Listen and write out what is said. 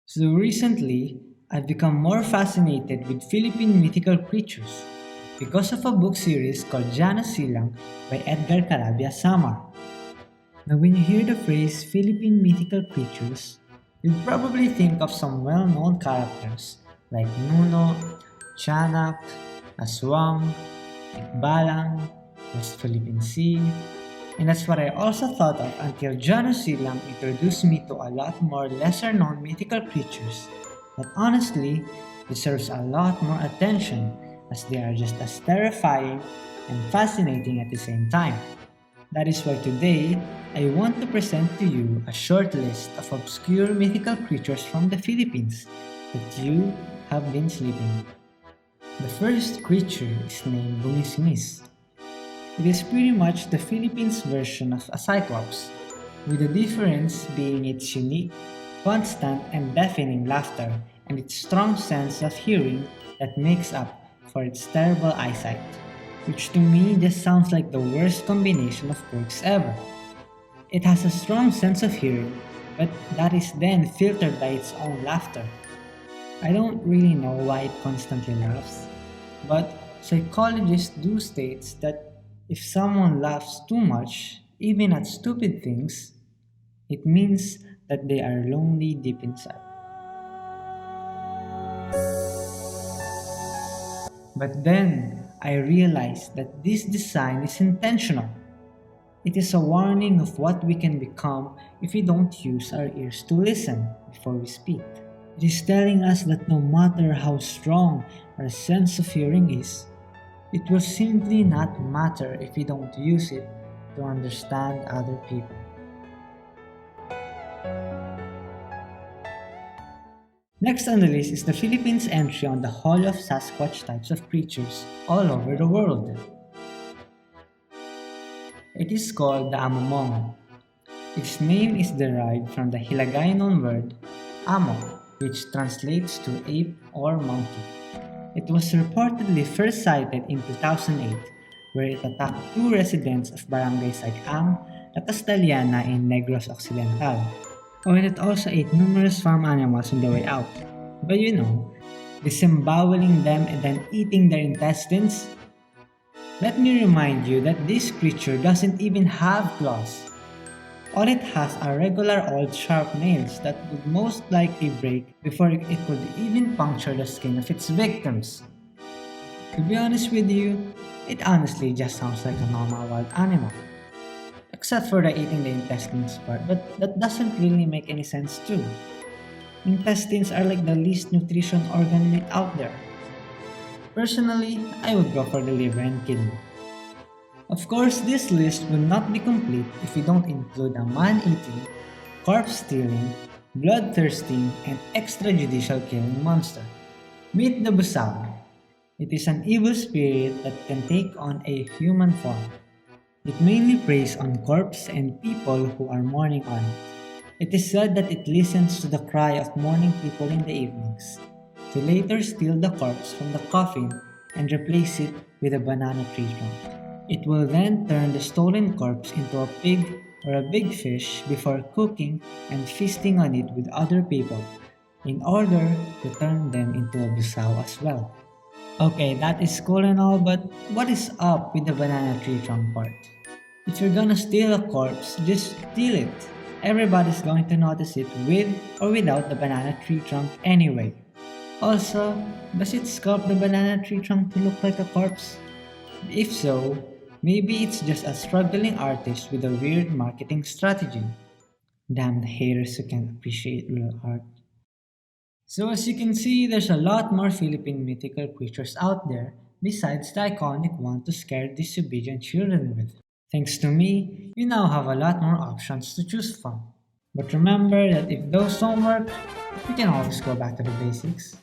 So recently, I've become more fascinated with Philippine mythical creatures because of a book series called Janus Silang by Edgar Calabia Samar. Now, when you hear the phrase Philippine mythical creatures, you'd probably think of some well-known characters like Nuno, Tiyanak, Aswang, Balang, West Philippine Sea, and that's what I also thought of until Janus Silang introduced me to a lot more lesser known mythical creatures that honestly deserves a lot more attention as they are just as terrifying and fascinating at the same time. That is why today I want to present to you a short list of obscure mythical creatures from the Philippines that you have been sleeping with. The first creature is named Bumismis. It is pretty much the Philippines version of a cyclops, with the difference being its unique, constant, and deafening laughter and its strong sense of hearing that makes up for its terrible eyesight, which to me just sounds like the worst combination of quirks ever. It has a strong sense of hearing, but that is then filtered by its own laughter. I don't really know why it constantly laughs, but psychologists do state that if someone laughs too much, even at stupid things, it means that they are lonely deep inside. But then I realized that this design is intentional. It is a warning of what we can become if we don't use our ears to listen before we speak. It is telling us that no matter how strong our sense of hearing is, it will simply not matter if we don't use it to understand other people. Next on the list is the Philippines entry on the Hall of Sasquatch types of creatures all over the world. It is called the Amamong. Its name is derived from the Hiligaynon word amo, which translates to ape or monkey. It was reportedly first sighted in 2008, where it attacked two residents of Barangay Saiang, Catastaliana in Negros Occidental. Oh, and it also ate numerous farm animals on the way out. But disemboweling them and then eating their intestines? Let me remind you that this creature doesn't even have claws. All it has are regular old sharp nails that would most likely break before it could even puncture the skin of its victims. To be honest with you, it honestly just sounds like a normal wild animal. Except for the eating the intestines part, but that doesn't really make any sense too. Intestines are like the least nutrition organ meat out there. Personally, I would go for the liver and kidney. Of course, this list will not be complete if we don't include a man-eating, corpse-stealing, bloodthirsty, and extrajudicial killing monster. Meet the Busan. It is an evil spirit that can take on a human form. It mainly preys on corpse and people who are mourning on it. It is said that it listens to the cry of mourning people in the evenings, to later steal the corpse from the coffin and replace it with a banana tree trunk. It will then turn the stolen corpse into a pig or a big fish before cooking and feasting on it with other people, in order to turn them into a busao as well. Okay, that is cool and all, but what is up with the banana tree trunk part? If you're gonna steal a corpse, just steal it. Everybody's going to notice it with or without the banana tree trunk anyway. Also, does it sculpt the banana tree trunk to look like a corpse? If so, maybe it's just a struggling artist with a weird marketing strategy. Damn the haters who can appreciate real art. So as you can see, there's a lot more Philippine mythical creatures out there besides the iconic one to scare disobedient children with. Thanks to me, you now have a lot more options to choose from. But remember that if those don't work, you can always go back to the basics.